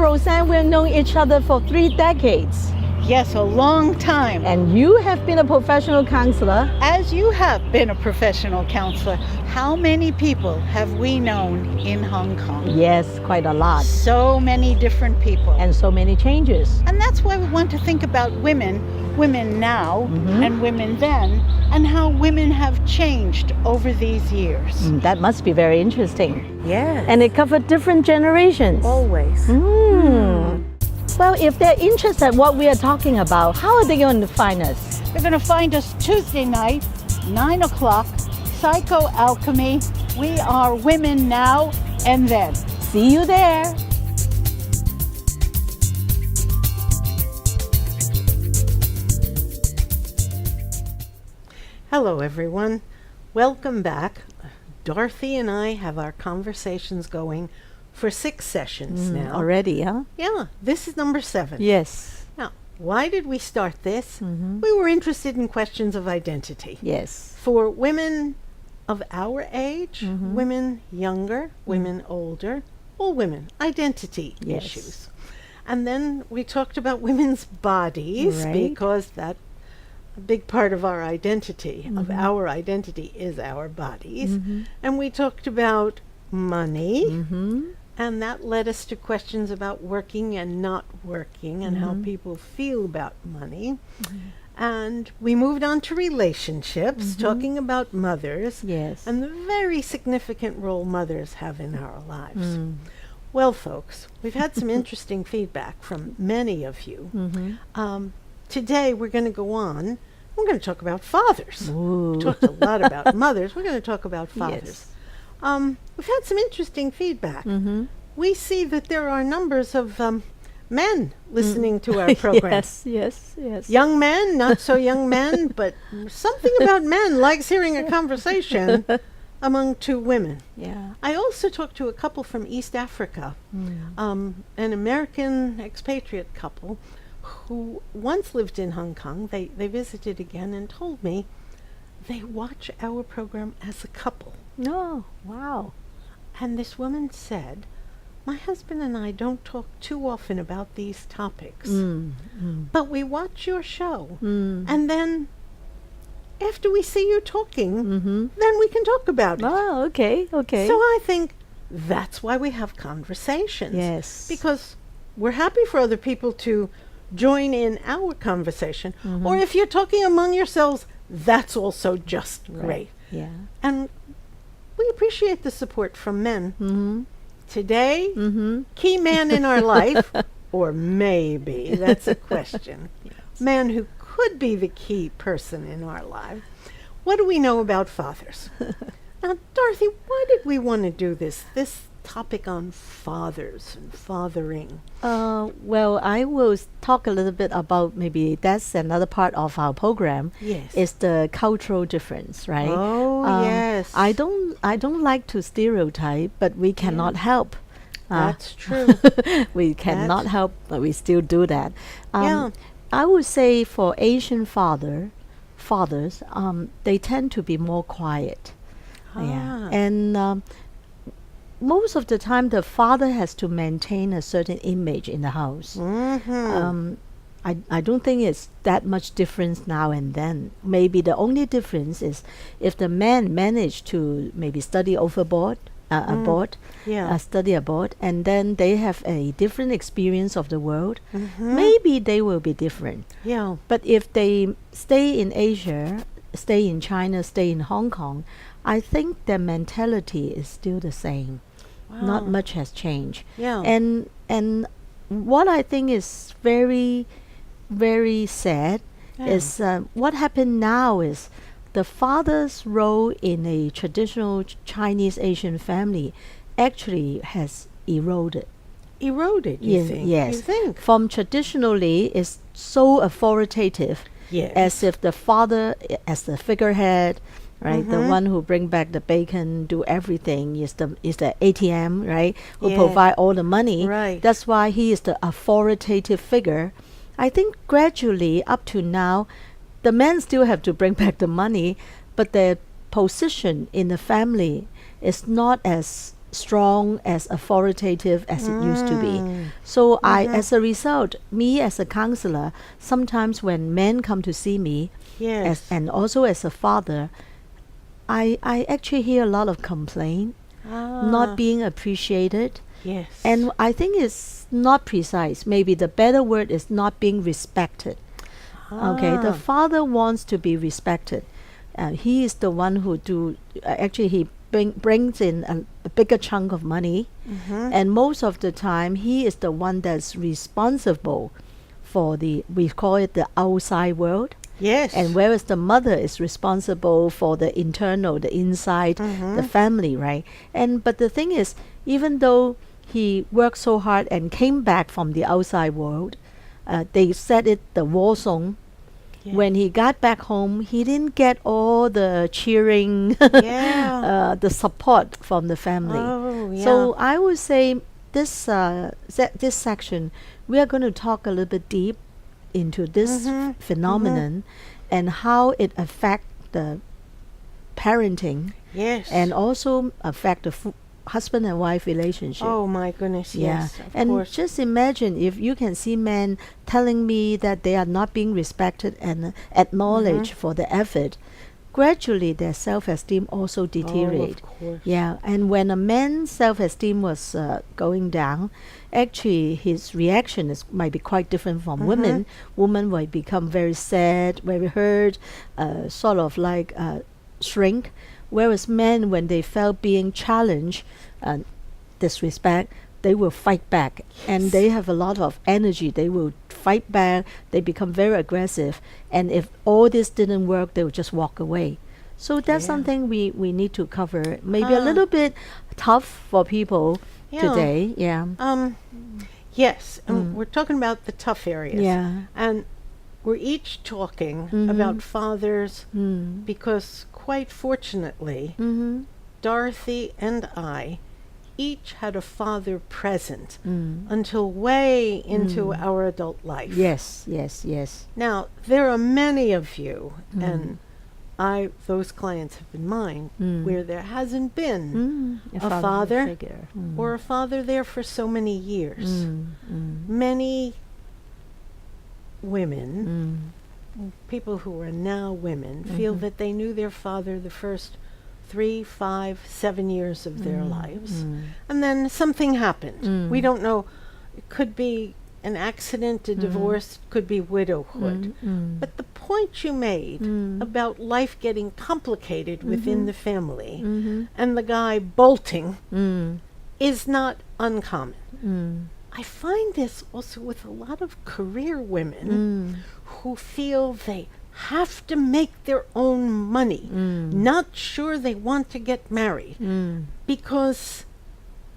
Rosann, we've known each other for 3 decades. Yes, a long time. And you have been a professional counselor. As you have been a professional counselor, how many people have we known in Hong Kong? Yes, quite a lot. So many different people. And so many changes. And that's why we want to think about women now and women then, and how women have changed over these years. That must be very interesting. Yes. And it covered different generations. Always. Well, if they're interested in what we are talking about, how are they going to find us? You're going to find us Tuesday night, 9 o'clock, PsychoAlchemy. We are Women Now and Then. See you there. Hello, everyone. Welcome back. Dorothy and I have our conversations going for 6 sessions now. Already, huh? Yeah, this is number 7. Yes. Now, why did we start this? We were interested in questions of identity. Yes. For women of our age, women younger, women older, all women, identity issues. And then we talked about women's bodies, because that a big part of our identity, of our identity, is our bodies. And we talked about money, and that led us to questions about working and not working and how people feel about money. And we moved on to relationships, talking about mothers and the very significant role mothers have in our lives. Well, folks, we've had some interesting feedback from many of you. Today we're going to go on. We're going to talk about fathers. We talked a lot about mothers. We're going to talk about fathers. We've had some interesting feedback. We see that there are numbers of men listening to our program. Yes. Young men, not so young men, but something about men likes hearing a conversation among 2 women. Yeah. I also talked to a couple from East Africa, an American expatriate couple who once lived in Hong Kong. They visited again and told me they watch our program as a couple. Oh, wow. And this woman said, my husband and I don't talk too often about these topics, but we watch your show, and then after we see you talking, then we can talk about it. Oh, okay. So I think that's why we have conversations. Yes. Because we're happy for other people to join in our conversation, or if you're talking among yourselves, that's also just great. Yeah. And we appreciate the support from men. Today, key man in our life, or maybe, that's a question, man who could be the key person in our life. What do we know about fathers? Now, Dorothy, why did we want to do this topic on fathers and fathering? Well, I will talk a little bit about, maybe that's another part of our program. Yes. Is the cultural difference, right? Oh, yes. I don't like to stereotype, but we cannot help. That's true. We cannot help, but we still do that. Yeah. I would say for Asian fathers, they tend to be more quiet. Yeah. And most of the time, the father has to maintain a certain image in the house. I don't think it's that much difference now and then. Maybe the only difference is if the man managed to maybe study abroad, study abroad, and then they have a different experience of the world, maybe they will be different. Yeah. But if they stay in Asia, stay in China, stay in Hong Kong, I think their mentality is still the same. Wow. Not much has changed. Yeah. And what I think is very, very sad is what happened now is the father's role in a traditional Chinese Asian family actually has eroded. Eroded, you think? Yes. You think? From traditionally is so authoritative, as if the father as the figurehead, right? The one who bring back the bacon, do everything, is the ATM, right? Who provide all the money. Right. That's why he is the authoritative figure. I think gradually up to now, the men still have to bring back the money, but their position in the family is not as strong, as authoritative as it used to be. So as a result, me as a counselor, sometimes when men come to see me, Yes. and also as a father, I actually hear a lot of complaint, not being appreciated. Yes. And I think it's not precise. Maybe the better word is not being respected. Okay, the father wants to be respected. He is the one who actually he brings in a bigger chunk of money. And most of the time, he is the one that's responsible for we call it the outside world. Yes. And whereas the mother is responsible for the internal, the inside, the family, right? But the thing is, even though he worked so hard and came back from the outside world, they said it the war song. Yeah. When he got back home, he didn't get all the cheering, the support from the family. Oh, yeah. So I would say this this section, we are going to talk a little bit deep into this phenomenon and how it affects the parenting, Yes. and also affect the husband and wife relationship. Oh my goodness, Yeah, yes, of and course. just imagine if you can see men telling me that they are not being respected and acknowledged for the effort. Gradually, their self-esteem also deteriorate. Oh, of course. Yeah, and when a man's self-esteem was going down, actually his reaction might be quite different from women. Women will become very sad, very hurt, sort of like shrink. Whereas men, when they felt being challenged and disrespect, they will fight back, and they have a lot of energy. They will fight back. They become very aggressive, and if all this didn't work, they will just walk away. So that's something we need to cover. Maybe a little bit tough for people today. Yeah. Yes, and we're talking about the tough areas. Yeah. And we're each talking about fathers because, quite fortunately, Dorothy and I each had a father present until way into our adult life. Yes, yes, yes. Now, there are many of you, and those clients have been mine, where there hasn't been a father figure. or a father there for so many years. Many women, people who are now women, feel that they knew their father the first 3, 5, 7 years of their lives, and then something happened. We don't know. It could be an accident, a divorce, could be widowhood. But the point you made about life getting complicated within the family and the guy bolting is not uncommon. I find this also with a lot of career women who feel they have to make their own money, not sure they want to get married because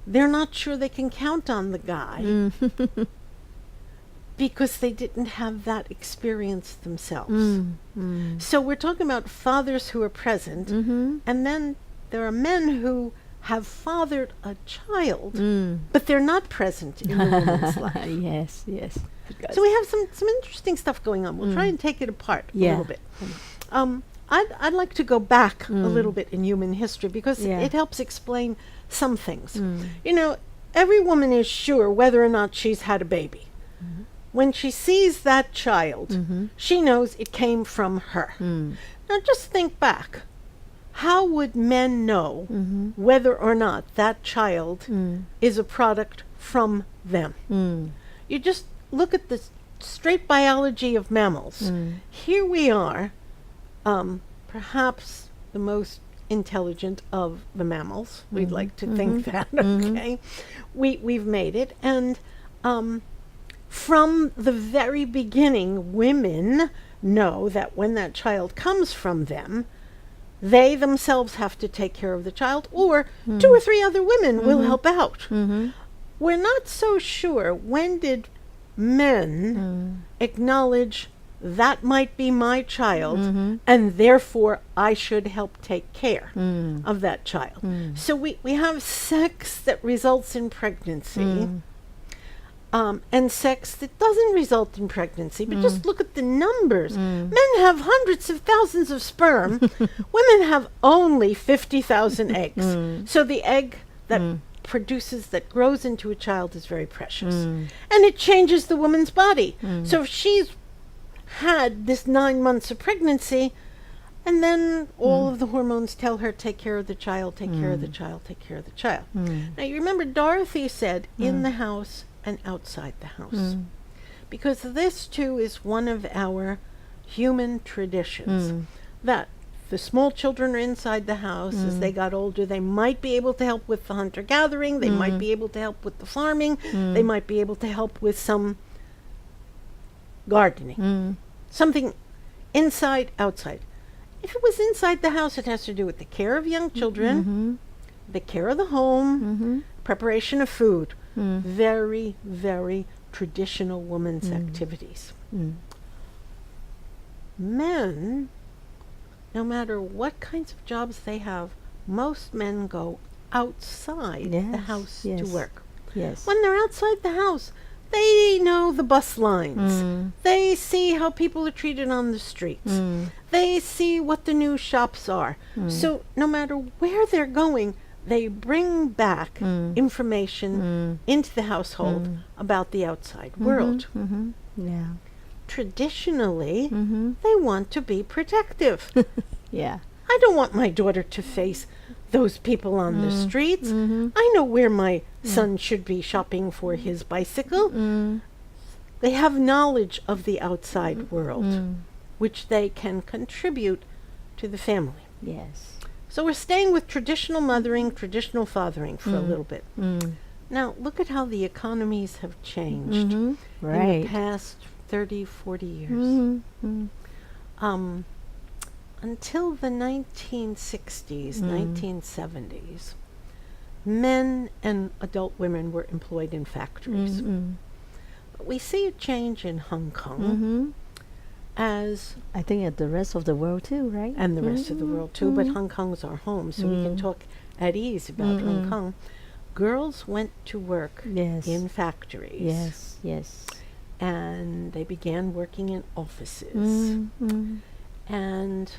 they're not sure they can count on the guy because they didn't have that experience themselves. So we're talking about fathers who are present, and then there are men who have fathered a child, but they're not present in the woman's life. Yes, yes. So we have some interesting stuff going on. We'll try and take it apart a little bit. I'd like to go back a little bit in human history because it helps explain some things. You know, every woman is sure whether or not she's had a baby. When she sees that child, she knows it came from her. Now just think back. How would men know whether or not that child is a product from them? You just look at the straight biology of mammals. Here we are, perhaps the most intelligent of the mammals. We'd like to think that, okay? We've made it. And from the very beginning, women know that when that child comes from them, they themselves have to take care of the child, or 2 or 3 other women will help out. We're not so sure when did men acknowledge that might be my child, and therefore I should help take care of that child. So we have sex that results in pregnancy, and sex that doesn't result in pregnancy. But just look at the numbers. Men have hundreds of thousands of sperm. Women have only 50,000 eggs. So the egg that produces, that grows into a child is very precious. And it changes the woman's body. So if she's had this 9 months of pregnancy, and then all of the hormones tell her, take care of the child, take care of the child, take care of the child. Now, you remember Dorothy said in the house and outside the house. Because this, too, is one of our human traditions. That the small children are inside the house. As they got older, they might be able to help with the hunter-gathering. They might be able to help with the farming. They might be able to help with some gardening. Something inside, outside. If it was inside the house, it has to do with the care of young children, the care of the home, preparation of food. Very, very traditional women's activities. Men, no matter what kinds of jobs they have, most men go outside the house to work. When they're outside the house, they know the bus lines. They see how people are treated on the streets. They see what the new shops are. So no matter where they're going, they bring back information into the household about the outside world. Traditionally, they want to be protective. I don't want my daughter to face those people on the streets. I know where my son should be shopping for his bicycle. They have knowledge of the outside world, which they can contribute to the family. So we're staying with traditional mothering, traditional fathering for a little bit. Now, look at how the economies have changed in the past 30, 40 years. Until the 1960s, 1970s, men and adult women were employed in factories. But we see a change in Hong Kong as... I think at the rest of the world too, right? And the rest of the world too, but Hong Kong is our home, so we can talk at ease about Hong Kong. Girls went to work in factories. And they began working in offices. And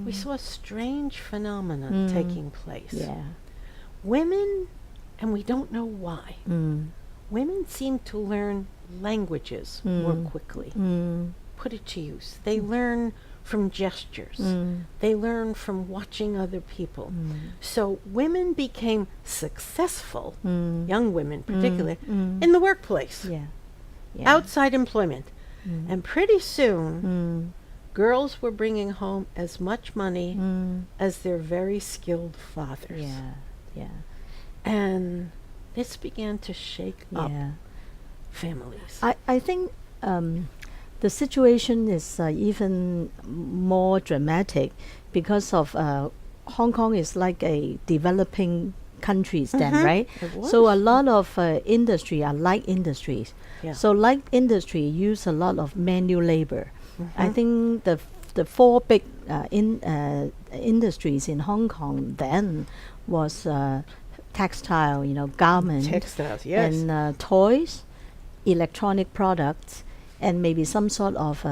we saw a strange phenomenon taking place. Women, and we don't know why, women seem to learn languages more quickly. Put it to use. They learn from gestures. They learn from watching other people. So women became successful, young women particularly, in the workplace, outside employment. And pretty soon, girls were bringing home as much money as their very skilled fathers. And this began to shake up families. I think the situation is even more dramatic because of Hong Kong is like a developing countries then, right? So a lot of industry are light industries. So light industry use a lot of manual labor. I think the four big industries in Hong Kong then was textile, garment, textiles, and toys, electronic products, and maybe some sort of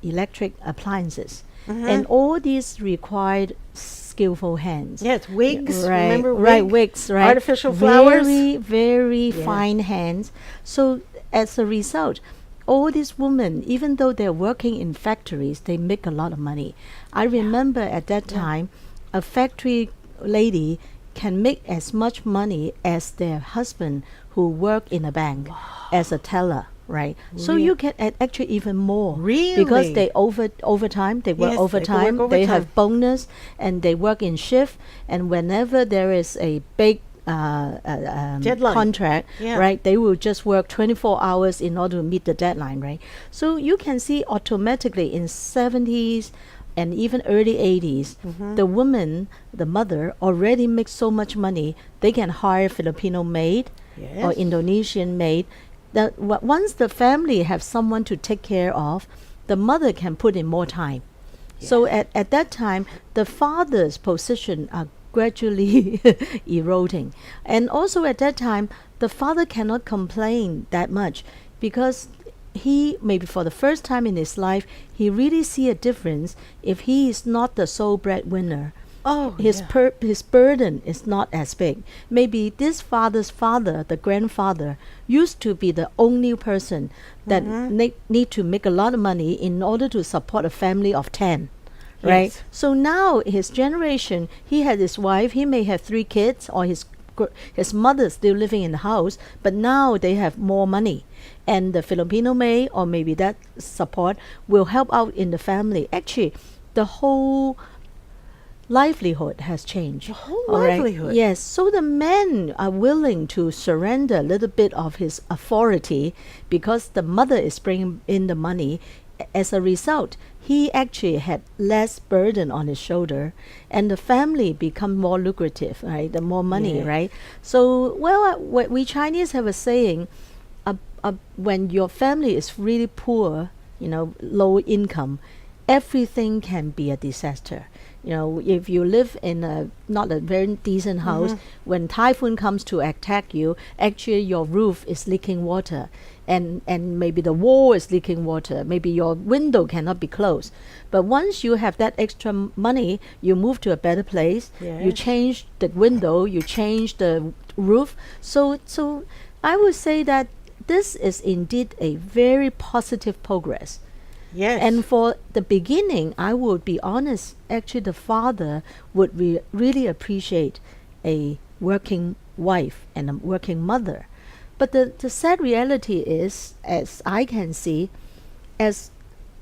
electric appliances. And all these required skillful hands. Wigs, remember wigs, right? Artificial flowers. Very, very fine hands. So as a result, all these women, even though they're working in factories, they make a lot of money. I remember at that time, a factory lady can make as much money as their husband who work in a bank as a teller. Right, so you can actually even more, because they overtime. They work overtime. They have bonus, and they work in shift. And whenever there is a big deadline contract, right, they will just work 24 hours in order to meet the deadline, right? So you can see automatically in 70s and even early 80s, the woman, the mother, already makes so much money. They can hire Filipino maid or Indonesian maid. That once the family have someone to take care of, the mother can put in more time. So at that time, the father's position are gradually eroding. And also at that time, the father cannot complain that much because he, maybe for the first time in his life, he really see a difference if he is not the sole breadwinner. Oh, his yeah. his burden is not as big. Maybe this father's father, the grandfather, used to be the only person that need to make a lot of money in order to support a family of 10, right? Yes. So now his generation, he had his wife, he may have 3 kids, or his mother still living in the house, but now they have more money. And the Filipino maid, or maybe that support, will help out in the family. Actually, the whole livelihood has changed. The whole All right? livelihood. Yes. So the men are willing to surrender a little bit of his authority because the mother is bringing in the money. As a result, he actually had less burden on his shoulder, and the family become more lucrative, right? The more money, Yeah. right? So, well, we Chinese have a saying, when your family is really poor, low income, everything can be a disaster. If you live in not a very decent house, when typhoon comes to attack you, actually your roof is leaking water, and maybe the wall is leaking water, maybe your window cannot be closed. But once you have that extra money, you move to a better place, you Yes. change the window, you change the roof. So I would say that this is indeed a very positive progress. Yes. And for the beginning, I would be honest, actually the father would really appreciate a working wife and a working mother. But the sad reality is, as I can see, as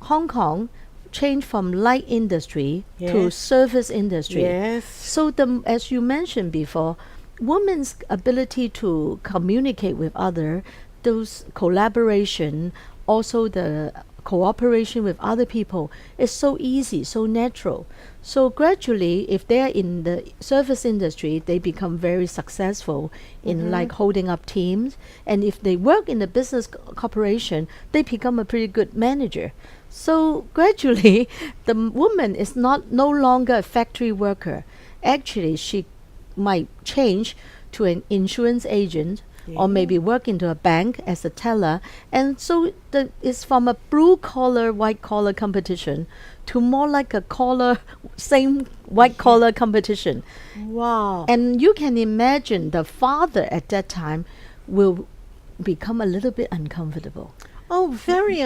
Hong Kong changed from light industry to Yes. service industry. Yes. So as you mentioned before, women's ability to communicate with other, those collaboration, also the cooperation with other people is so easy, so natural. So gradually, if they're in the service industry, they become very successful in like holding up teams. And if they work in the business corporation, they become a pretty good manager. So gradually, the woman is no longer a factory worker. Actually, she might change to an insurance agent, or maybe work into a bank as a teller. And so it's from a blue collar, white collar competition to more like a same white collar competition. Wow. And you can imagine the father at that time will become a little bit uncomfortable. Oh, very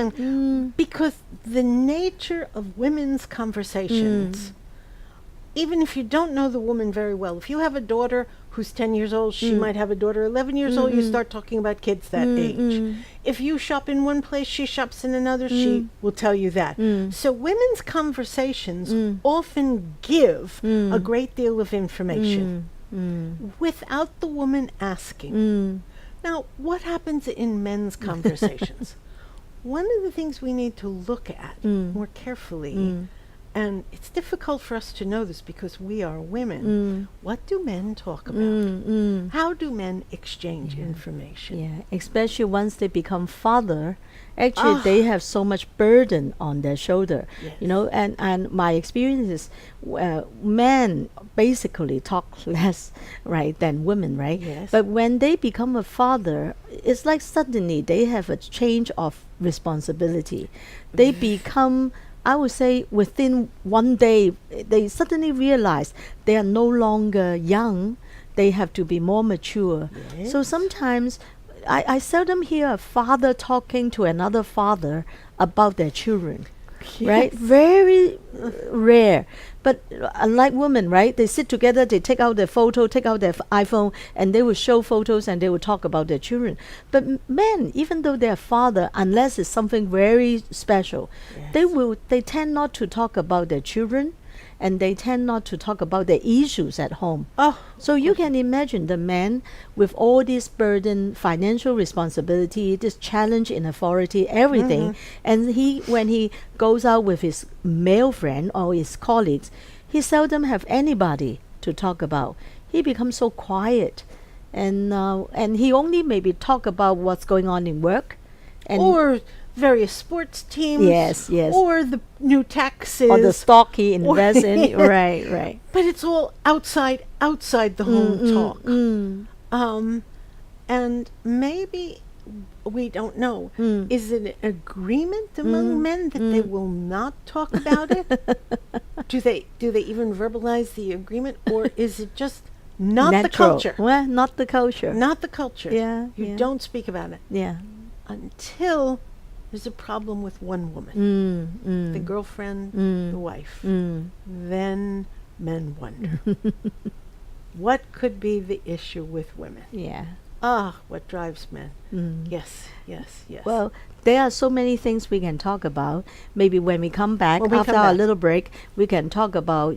because the nature of women's conversations, even if you don't know the woman very well, if you have a daughter who's 10 years old, she might have a daughter 11 years old, you start talking about kids that age. If you shop in one place, she shops in another, she will tell you that. So women's conversations often give a great deal of information without the woman asking. Now, what happens in men's conversations? One of the things we need to look at more carefully, and it's difficult for us to know this because we are women, what do men talk about? How do men exchange information? Yeah, especially once they become father, actually they have so much burden on their shoulder. Yes. And my experience is men basically talk less, right, than women, right? Yes. But when they become a father, it's like suddenly they have a change of responsibility. They become, I would say, within one day, they suddenly realize they are no longer young. They have to be more mature. So Yes. sometimes I seldom hear a father talking to another father about their children, right? Yes. Very rare. But unlike women, right? They sit together, they take out their photo, take out their iPhone, and they will show photos and they will talk about their children. But men, even though they're father, unless it's something very special, they tend not to talk about their children, and they tend not to talk about their issues at home. Oh, So you can imagine the man with all this burden, financial responsibility, this challenge in authority, everything. And when he goes out with his male friend or his colleagues, he seldom have anybody to talk about. He becomes so quiet, and he only maybe talk about what's going on in work, and or various sports teams. Yes, yes. Or the new taxes. or the stock he invests in. Right, right. But it's all outside the home talk. And maybe we don't know. Is it an agreement among men that they will not talk about it? Do they even verbalize the agreement, or is it just not the culture? Well, not the culture. Not the culture. Yeah. You don't speak about it. Yeah. Until there's a problem with one woman, the girlfriend, the wife. Then men wonder, what could be the issue with women? Yeah. What drives men? Yes. Well, there are so many things we can talk about. Maybe when we come back, When we after come our back. little break, we can talk about,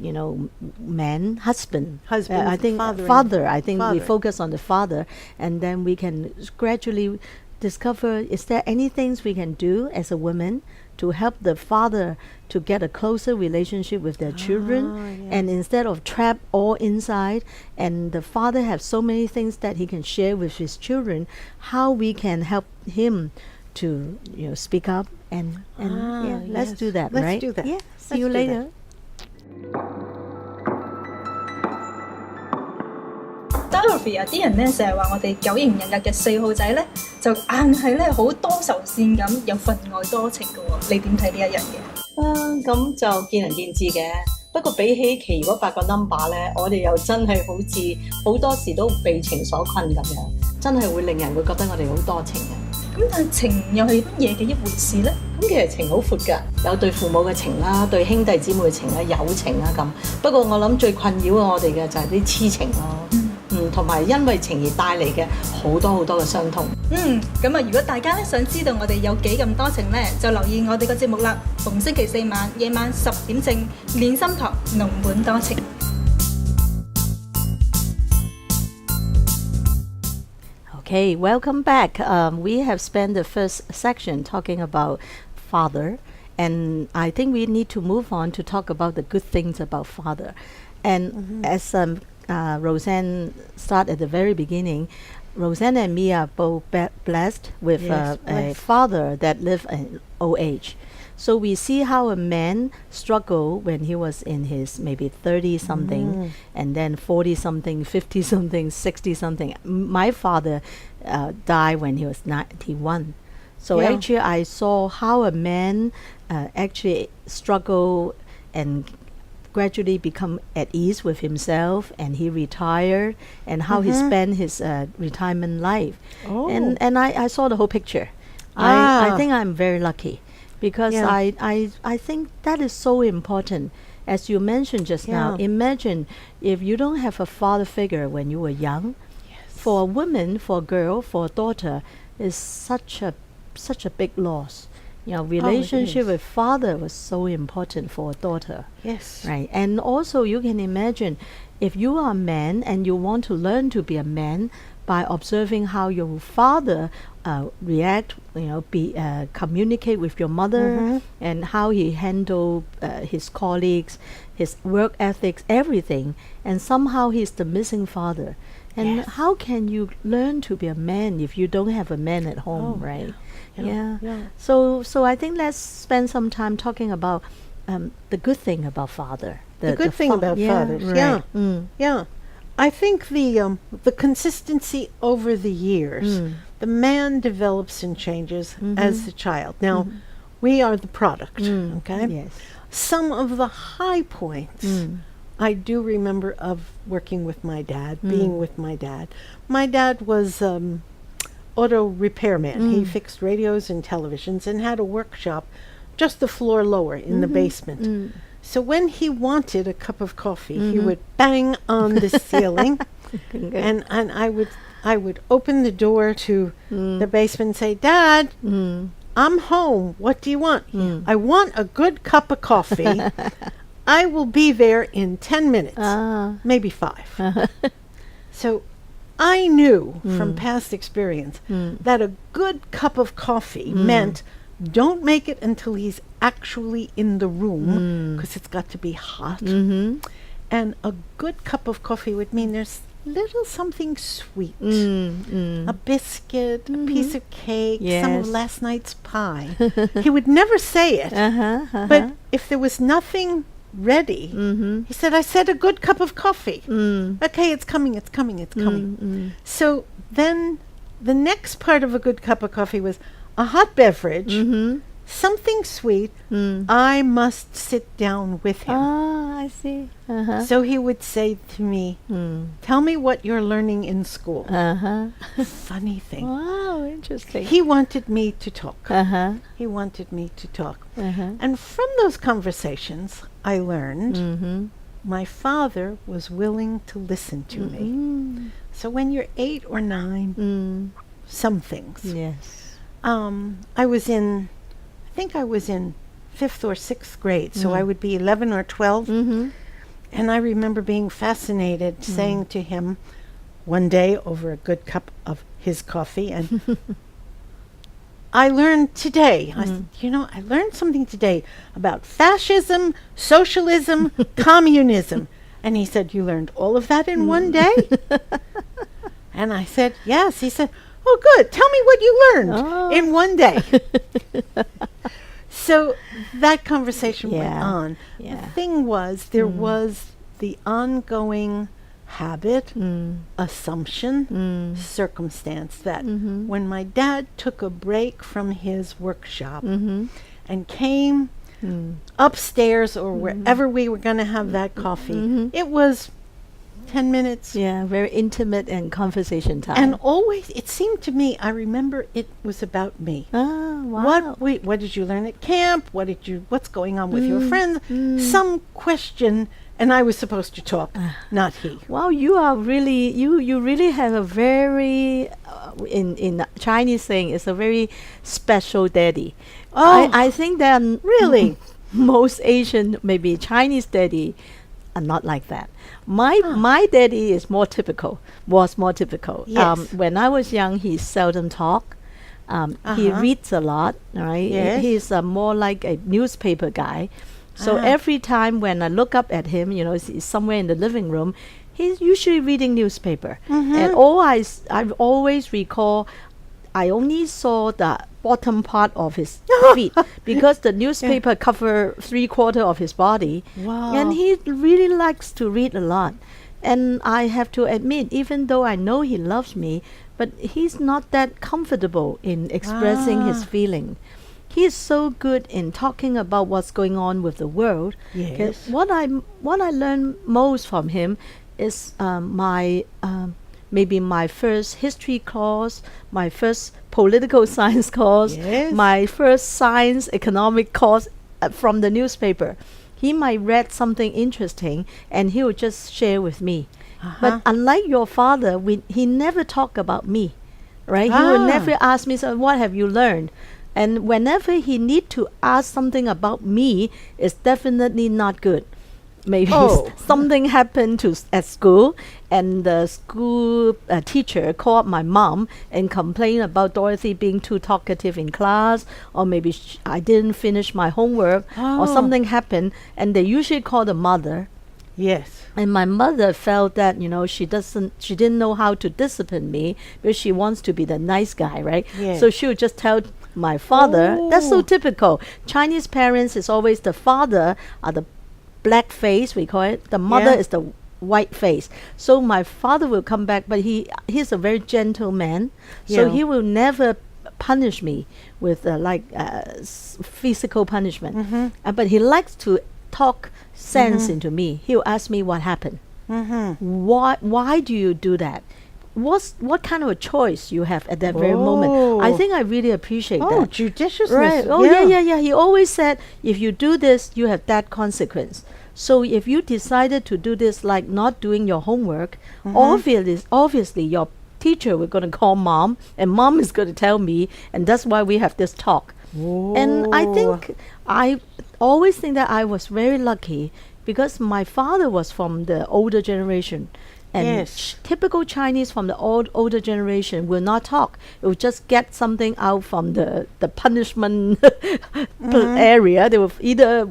man, husband. Husband, I think father. I think we Father. focus on the father, and then we can gradually discover, is there any things we can do as a woman to help the father to get a closer relationship with their children, and instead of trapped all inside, and the father have so many things that he can share with his children, how we can help him to speak up and let's yes. do that. Let's right? do that. Yeah. See Let's you do later. Dorothy 啊，啲人咧成日話我哋九型人格嘅4號仔咧，就硬係咧好多愁善感，有分外多情嘅喎。你點睇呢一樣嘢？咁就見仁見智嘅。不過比起其餘嗰8個 number 咧，我哋又真係好似好多時都被情所困咁樣，真係會令人會覺得我哋好多情嘅。咁但係情又係乜嘢嘅一回事咧？咁其實情好闊㗎，有對父母嘅情啦，對兄弟姊妹嘅情啦，友情啦咁。不過我諗最困擾我哋嘅就係啲痴情咯。同埋因為情而帶嚟嘅好多嘅傷痛。咁啊，如果大家咧想知道我哋有幾咁多情咧，就留意我哋個節目啦。逢星期4晚夜晚10點正，練心堂濃滿多情。Okay, welcome back. We have spent the first section talking about father, and I think we need to move on to talk about the good things about father. And as Rosann started at the very beginning, Rosann and me are both blessed with Yes, a blessed. father that lived in old age. So we see how a man struggled when he was in his maybe 30 something, and then 40 something, 50 something, 60 something. My father died when he was 91. So Yeah. actually I saw how a man actually struggle and gradually become at ease with himself, and he retired, and how he spent his retirement life. Oh. And I saw the whole picture. Ah. I think I'm very lucky, because Yeah. I think that is so important. As you mentioned just now, Yeah. imagine if you don't have a father figure when you were young. For a woman, for a girl, for a daughter, is such a big loss. Relationship is. with father was so important for a daughter. Yes. Right. And also you can imagine if you are a man and you want to learn to be a man by observing how your father react, communicate with your mother, and how he handle his colleagues, his work ethics, everything, and somehow he's the missing father. And Yes. how can you learn to be a man if you don't have a man at home, Oh, right? yeah. So I think let's spend some time talking about the good thing about father. The good thing about fathers, right. Yeah. I think the consistency over the years, the man develops and changes as the child. Now, we are the product, okay? Yes. Some of the high points I do remember of working with my dad, being with my dad. My dad was auto repairman. He fixed radios and televisions and had a workshop just the floor lower in the basement. So when he wanted a cup of coffee, he would bang on the ceiling, and I would open the door to the basement and say, "Dad, I'm home. What do you want?" "I want a good cup of coffee. I will be there in 10 minutes, maybe 5. So I knew from past experience that a good cup of coffee meant don't make it until he's actually in the room, because it's got to be hot. And a good cup of coffee would mean there's little something sweet, a biscuit, a piece of cake, some of Yes. last night's pie. He would never say it, but if there was nothing ready, he said, "I said a good cup of coffee." "Okay, it's coming. So then the next part of a good cup of coffee was a hot beverage, something sweet. I must sit down with him. Ah, I see. So he would say to me, tell me what you're learning in school. Funny thing. Wow, interesting. He wanted me to talk. Uh-huh. He wanted me to talk. Uh-huh. And from those conversations, I learned my father was willing to listen to me. So when you're 8 or 9, some things. Yes. I think I was in 5th or 6th grade, so I would be 11 or 12. And I remember being fascinated, saying to him one day over a good cup of his coffee, and I learned today, I learned something today about fascism, socialism, communism. And he said, you learned all of that in one day? And I said, yes. He said, oh, good. Tell me what you learned in one day. So that conversation went on. Yeah. The thing was, there was the ongoing habit, assumption, circumstance that when my dad took a break from his workshop and came upstairs or wherever we were going to have that coffee, it was 10 minutes. Yeah, very intimate and conversation time. And always, it seemed to me, I remember it was about me. Ah, wow. What did you learn at camp? What's going on with your friends? Some question, and I was supposed to talk, not he. Wow, you are really, you really have a very, in Chinese saying, it's a very special daddy. Oh, I think that really? most Asian, maybe Chinese daddy, are not like that. My daddy is more typical, was more typical. Yes. When I was young, he seldom talk. He reads a lot, right? Yes. He's more like a newspaper guy. So every time when I look up at him, he's somewhere in the living room, he's usually reading newspaper. And I always recall, I only saw the bottom part of his feet because the newspaper cover 3/4 of his body. Wow. And he really likes to read a lot. And I have to admit, even though I know he loves me, but he's not that comfortable in expressing his feeling. He is so good in talking about what's going on with the world. Yes. What I learned most from him is maybe my first history course, my first political science course, Yes. my first science economic course from the newspaper. He might read something interesting and he would just share with me. But unlike your father, he never talked about me, right? He would never ask me, so what have you learned? And whenever he need to ask something about me, it's definitely not good. Maybe something happened at school, and the school teacher called my mom and complained about Dorothy being too talkative in class, or maybe I didn't finish my homework, or something happened, and they usually call the mother. Yes. And my mother felt that, she didn't know how to discipline me because she wants to be the nice guy, right? Yes. So she would just tell my father. That's so typical. Chinese parents is always the father are the black face, we call it. The mother is the white face. So my father will come back, but he's a very gentle man. So he will never punish me with physical punishment. But he likes to talk sense into me. He'll ask me what happened. Why do you do that? What kind of a choice you have at that very moment? I think I really appreciate that. Judiciousness. Right. Oh, yeah. He always said, if you do this, you have that consequence. So if you decided to do this, like not doing your homework, obviously your teacher we're going to call mom, and mom is going to tell me, and that's why we have this talk. And I always think that I was very lucky because my father was from the older generation. And typical Chinese from the older generation will not talk. It will just get something out from the punishment area. They will either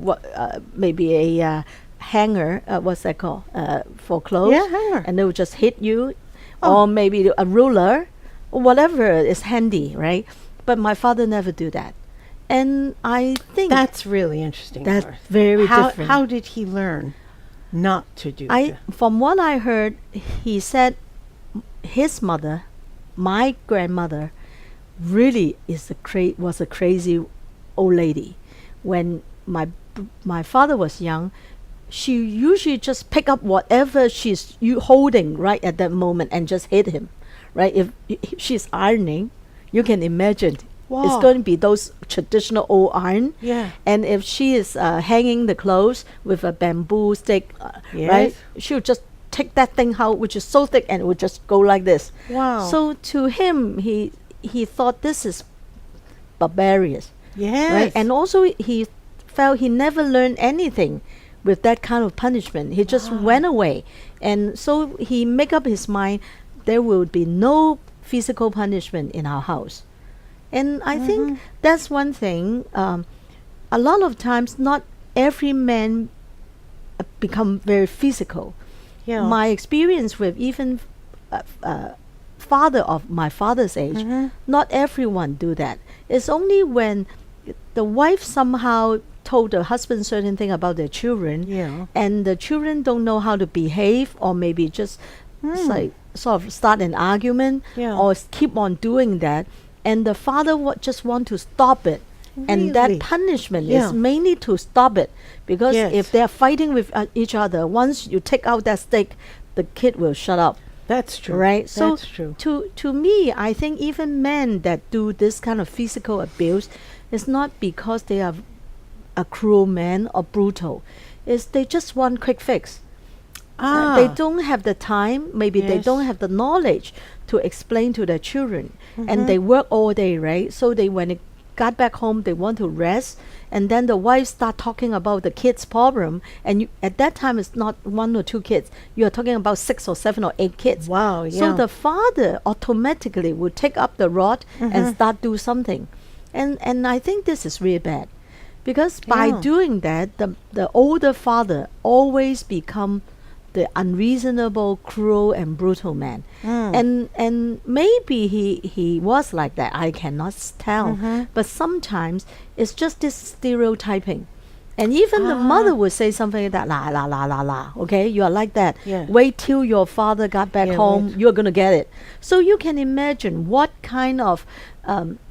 maybe a hanger, what's that called, for clothes. Yeah, hanger. And they will just hit you. Or maybe a ruler, or whatever is handy, right? But my father never do that. And I think that's really interesting. That's Dorothy. very different. How did he learn not to do that? From what I heard, he said his mother my grandmother really was a crazy old lady. When my father was young, she usually just pick up whatever she's holding right at that moment and just hit him, right? If she's ironing, you can imagine it's going to be those traditional old iron. Yeah. And if she is hanging the clothes with a bamboo stick, right, she'll just take that thing out, which is so thick, and it would just go like this. Wow. So to him, he thought this is barbarous. Yes. Right? And also he felt he never learned anything with that kind of punishment. He just went away. And so he make up his mind there will be no physical punishment in our house. And I think that's one thing. A lot of times, not every man become very physical. Yeah. My experience with even father of my father's age, not everyone do that. It's only when the wife somehow told the husband certain thing about their children, and the children don't know how to behave, or maybe just like sort of start an argument, or keep on doing that, and the father just want to stop it. And that punishment is mainly to stop it, because if they're fighting with each other, once you take out that stick, the kid will shut up. That's true. Right? So that's true. To me, I think even men that do this kind of physical abuse, it's not because they are a cruel man or brutal. It's they just want quick fix. They don't have the time, maybe they don't have the knowledge to explain to their children. And they work all day, right? So when they got back home, they want to rest, and then the wife start talking about the kids' problem, and at that time it's not 1 or 2 kids, you are talking about 6 or 7 or 8 kids. Wow. So the father automatically would take up the rod and start do something. And I think this is really bad, because by doing that, the older father always become the unreasonable, cruel, and brutal man. And maybe he was like that. I cannot tell. But sometimes it's just this stereotyping. And even the mother would say something like that, la, la, la, la, la. Okay, you are like that. Wait till your father got back home, you're going to get it. So you can imagine what kind of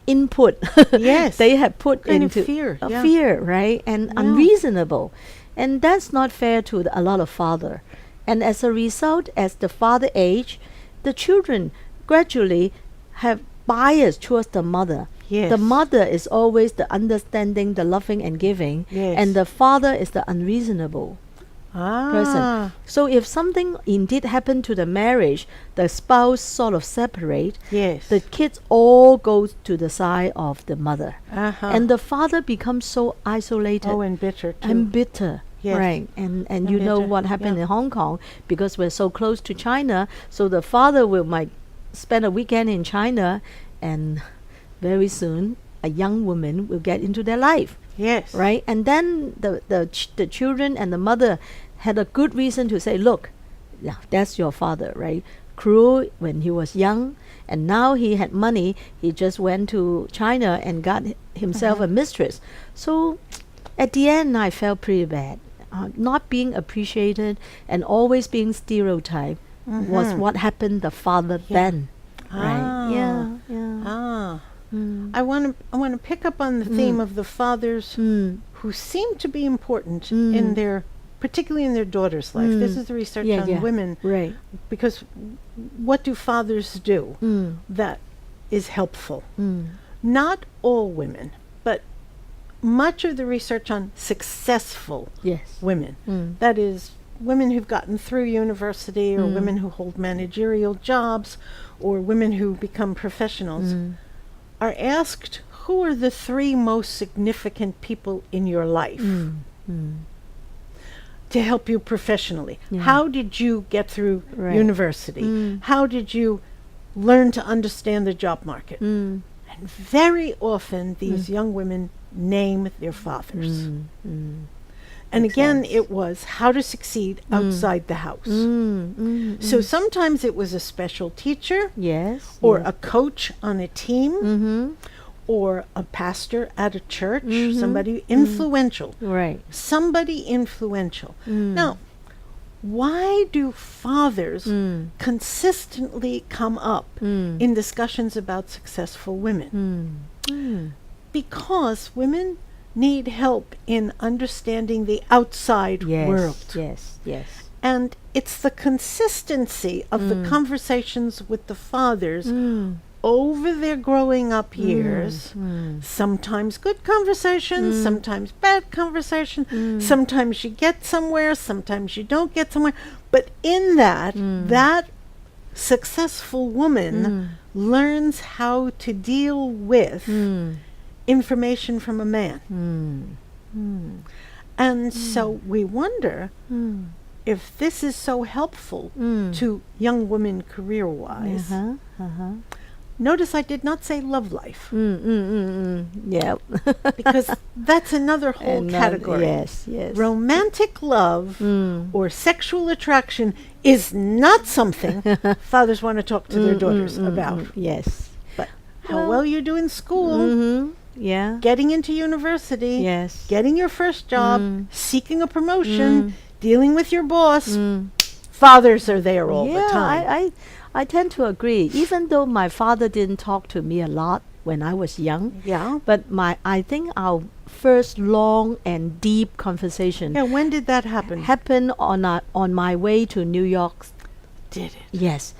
input they have put kind into of fear. Fear, right? And unreasonable. And that's not fair to a lot of father. And as a result, as the father age, the children gradually have bias towards the mother. The mother is always the understanding, the loving and giving, and the father is the unreasonable person. So if something indeed happened to the marriage, the spouse sort of separate, the kids all go to the side of the mother. And the father becomes so isolated. And bitter too. And bitter. Right, and you know what happened in Hong Kong, because we're so close to China, so the father might spend a weekend in China, and very soon a young woman will get into their life. Right, and then the children and the mother had a good reason to say, look, that's your father, right? Cruel when he was young, and now he had money, he just went to China and got himself a mistress. So at the end, I felt pretty bad. Not being appreciated and always being stereotyped was what happened the father then. Right? I want to pick up on the theme of the fathers who seem to be important in their, particularly in their daughter's life. This is the research on women, right? Because what do fathers do that is helpful? Not all women, but much of the research on successful women, that is, women who've gotten through university, or women who hold managerial jobs, or women who become professionals, are asked, who are the 3 most significant people in your life to help you professionally? How did you get through university? How did you learn to understand the job market? And very often these young women name their fathers. And again, it was how to succeed outside the house. So sometimes it was a special teacher, or a coach on a team, or a pastor at a church, somebody influential. Somebody influential. Now, why do fathers consistently come up in discussions about successful women? Because women need help in understanding the outside world. Yes. And it's the consistency of the conversations with the fathers over their growing up years. Sometimes good conversations, sometimes bad conversation, sometimes you get somewhere, sometimes you don't get somewhere. But in that, that successful woman learns how to deal with information from a man. And so we wonder if this is so helpful to young women career-wise. Notice I did not say love life. Yeah. Because that's another whole category. Yes. Romantic love or sexual attraction is not something fathers want to talk to their daughters about. Yes. But how well you do in school, Yeah. getting into university, Yes. getting your first job, seeking a promotion, dealing with your boss, fathers are there all the time. I tend to agree. Even though my father didn't talk to me a lot when I was young, but I think our first long and deep conversation When did that happen? happened on my way to New York. Did it? Yes.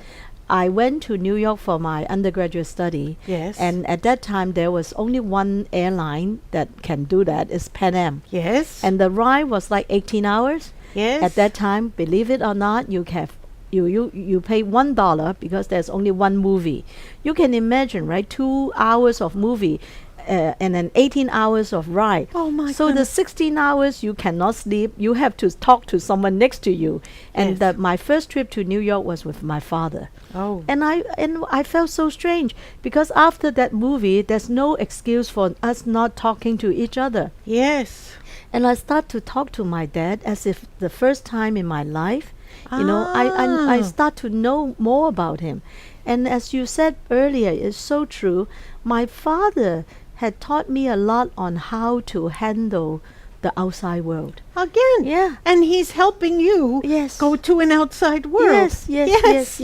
I went to New York for my undergraduate study. Yes. And at that time, there was only one airline that can do that. It's Pan Am. Yes. And the ride was like 18 hours. Yes. At that time, believe it or not, you pay $1 because there's only one movie. You can imagine, right? 2 hours of movie. And then 18 hours of ride. Oh my So the 16 hours you cannot sleep. You have to talk to someone next to you. And my first trip to New York was with my father. Oh. And I felt so strange because after that movie, there's no excuse for us not talking to each other. Yes. And I start to talk to my dad as if the first time in my life. You know, I start to know more about him. And as you said earlier, it's so true. My father had taught me a lot on how to handle the outside world. Again. Yeah. And he's helping you go to an outside world. Yes.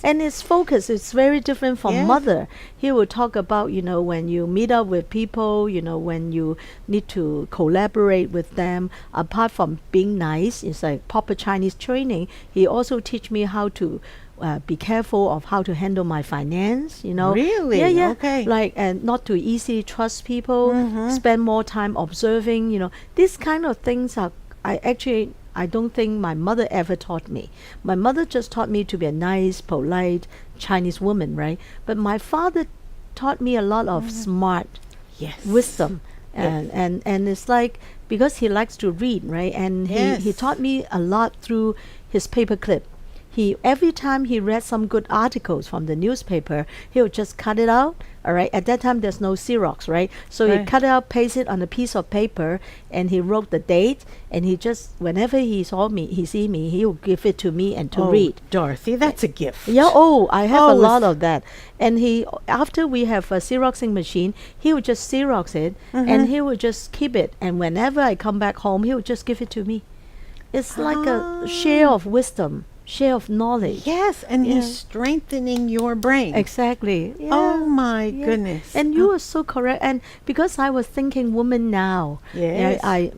And his focus is very different from mother. He will talk about, when you meet up with people, when you need to collaborate with them, apart from being nice, it's like proper Chinese training. He also teach me how to be careful of how to handle my finance, Really? Yeah. Okay. Like, and not to easily trust people, spend more time observing, these kind of things are, I don't think my mother ever taught me. My mother just taught me to be a nice, polite Chinese woman, right? But my father taught me a lot of smart wisdom. And it's like, because he likes to read, right? And he taught me a lot through his paperclip. Every time he read some good articles from the newspaper, he would just cut it out. All right. At that time, there's no Xerox, right? So he cut it out, paste it on a piece of paper, and he wrote the date. And he just, whenever he see me, he would give it to me and to read. Dorothy, that's a gift. Yeah. I have a lot of that. And after we have a Xeroxing machine, he would just Xerox it, and he would just keep it. And whenever I come back home, he would just give it to me. It's like a share of wisdom. Share of knowledge. Yes, and he's strengthening your brain. Exactly. Yeah. Oh my goodness. And you are so correct. And because I was thinking women now, the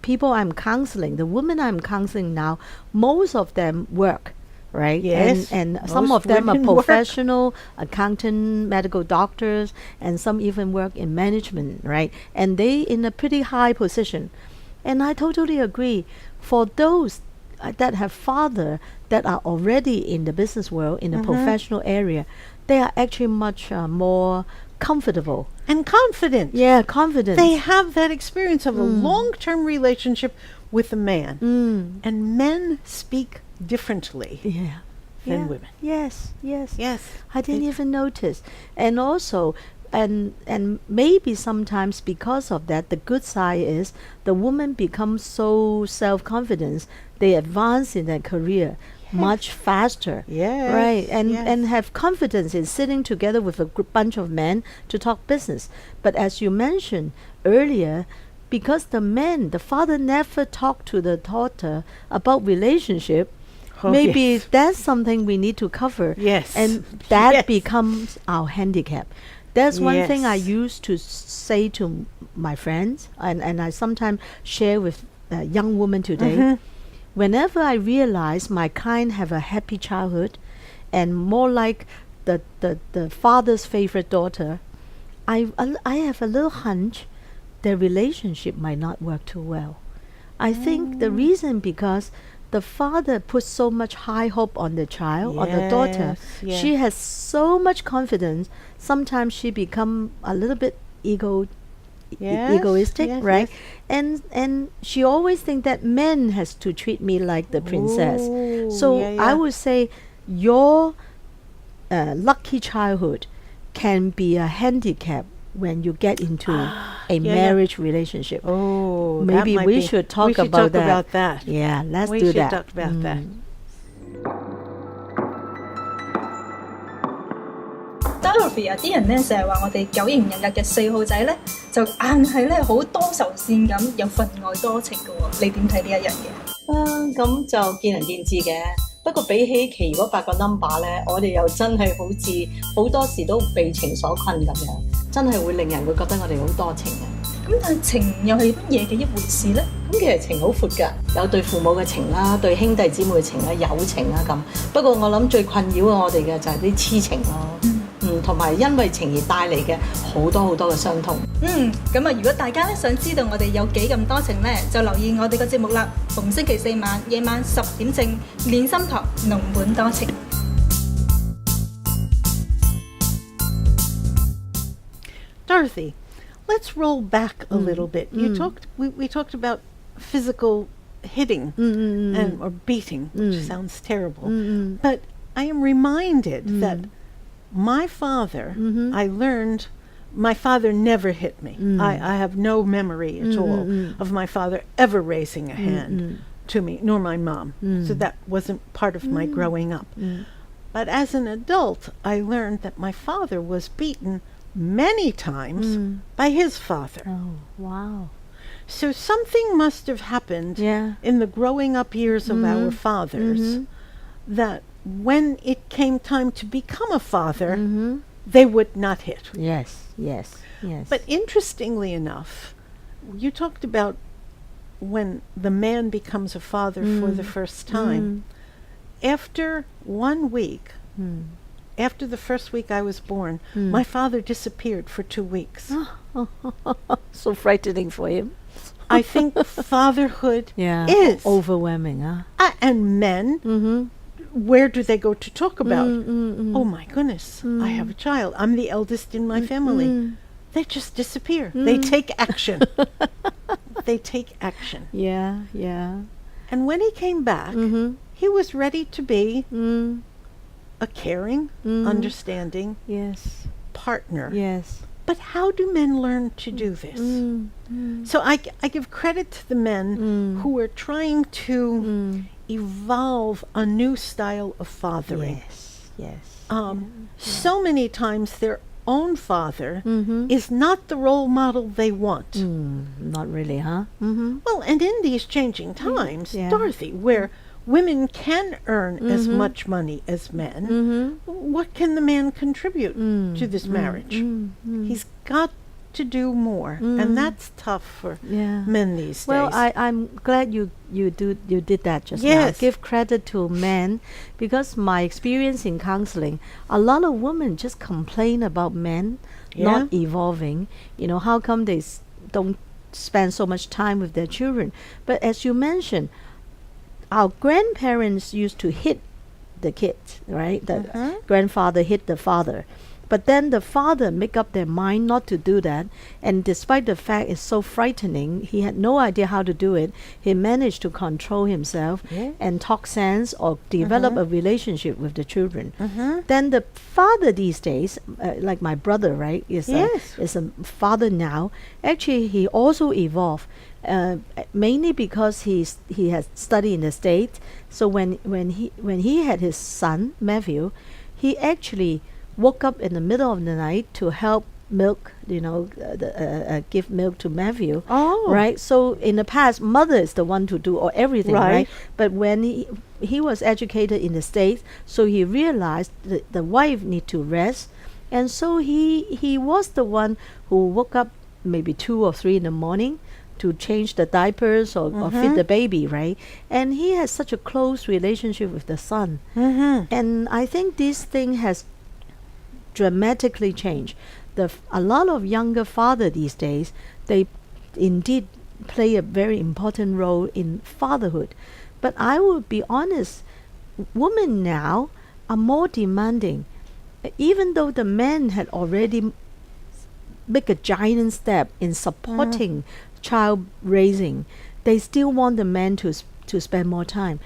people I'm counseling, the women I'm counseling now, most of them work, right? Yes. And some of them are professional, accountant, medical doctors, and some even work in management, right? And they in a pretty high position. And I totally agree. For those that have father that are already in the business world, in the professional area, they are actually much more comfortable. And confident. Yeah, confident. They have that experience of a long-term relationship with a man. And men speak differently than women. Yes. Yes. I didn't even notice. And also, and maybe sometimes because of that, the good side is the woman becomes so self-confident, they advance in their career much faster. Yes. Right. And have confidence in sitting together with a bunch of men to talk business. But as you mentioned earlier, because the father never talked to the daughter about relationship. Oh, Maybe yes. that's something we need to cover. Yes. And that Yes. becomes our handicap. That's one thing I Yes. used to say to my friends, and I sometimes share with young women today. Mm-hmm. Whenever I realize my client have a happy childhood and more like the father's favorite daughter, I have a little hunch their relationship might not work too well. I think the reason because the father puts so much high hope on the child or the daughter. Yes, She yes. has so much confidence. Sometimes she become a little bit Yes, egoistic, yes, right? yes. And she always think that men has to treat me like the princess. Ooh, So yeah, I yeah. would say your lucky childhood can be a handicap when you get into a yeah. marriage relationship. Oh, that Maybe might we be- should talk we should about talk that. about that. Yeah, let's We do should that. talk about that. Dorothy 啊，啲人咧成日話我哋九型人格嘅4號仔咧，就硬係咧好多愁善咁，又分外多情嘅喎。你點睇呢一樣嘢？咁就見仁見智嘅。不過比起其餘嗰8個 number 咧，我哋又真係好似好多時都被情所困咁樣，真係會令人會覺得我哋好多情嘅。咁但係情又係乜嘢嘅一回事咧？咁其實情好闊㗎，有對父母嘅情啦，對兄弟姊妹嘅情啦，友情啦咁。不過我諗最困擾我哋嘅就係啲痴情咯。同埋因為情而帶嚟嘅好多嘅傷痛。咁啊，如果大家咧想知道我哋有幾咁多情咧，就留意我哋個節目啦。逢星期4晚夜晚10點正，練心堂濃本多情。Dorothy, let's roll back a little bit. You talked. We talked about physical hitting and or beating, which sounds terrible. But I am reminded that my father. I learned. My father never hit me. I have no memory at all of my father ever raising a hand to me, nor my mom. So that wasn't part of my growing up. But as an adult, I learned that my father was beaten many times by his father. Oh, wow. So something must have happened in the growing up years of our fathers that when it came time to become a father, they would not hit. Yes. But interestingly enough, you talked about when the man becomes a father for the first time. After 1 week, after the first week I was born, my father disappeared for 2 weeks. So frightening for him. I think fatherhood Yeah. is. Overwhelming, huh? And men, where do they go to talk about? Oh my goodness, I have a child. I'm the eldest in my family. They just disappear. They take action. They take action. Yeah. And when he came back, he was ready to be a caring, understanding Yes. partner. Yes. But how do men learn to do this? So I give credit to the men who are trying to evolve a new style of fathering. Yes. So many times their own father is not the role model they want. Not really, huh? Well, and in these changing times, Yeah. Dorothy, where women can earn as much money as men, what can the man contribute to this marriage? He's got to do more, and that's tough for Yeah. men these Well, days. I'm glad you did that just now. Yes. Give credit to men, because my experience in counseling, a lot of women just complain about men not evolving. How come they don't spend so much time with their children? But as you mentioned, our grandparents used to hit the kids, right? The grandfather hit the father. But then the father make up their mind not to do that, and despite the fact it's so frightening, he had no idea how to do it. He managed to control himself and talk sense or develop a relationship with the children. Then the father these days, like my brother, right, is a father now. Actually, he also evolved, mainly because he has studied in the States. So when he had his son Matthew, he actually woke up in the middle of the night to help milk, give milk to Matthew. Oh. Right? So in the past, mother is the one to do or everything, right? Right. But when he was educated in the States, so he realized that the wife need to rest. And so he was the one who woke up maybe 2 or 3 in the morning to change the diapers or feed the baby, right? And he has such a close relationship with the son. And I think this thing has dramatically changed. A lot of younger fathers these days, they indeed play a very important role in fatherhood. But I will be honest, women now are more demanding. Even though the men had already make a giant step in supporting child raising, they still want the man to spend more time.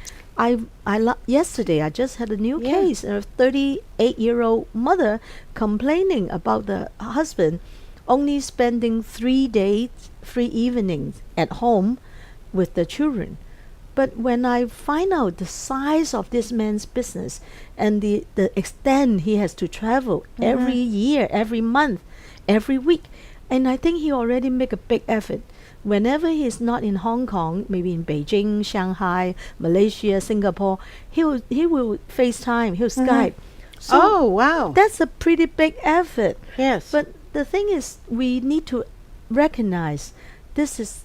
Yesterday I just had a new case, a 38-year-old mother complaining about the husband only spending 3 evenings at home with the children. But when I find out the size of this man's business and the extent he has to travel every year, every month, every week, and I think he already make a big effort. Whenever he's not in Hong Kong, maybe in Beijing, Shanghai, Malaysia, Singapore, he will FaceTime, he'll Skype. So Oh, wow. that's a pretty big effort. Yes. But the thing is, we need to recognize this is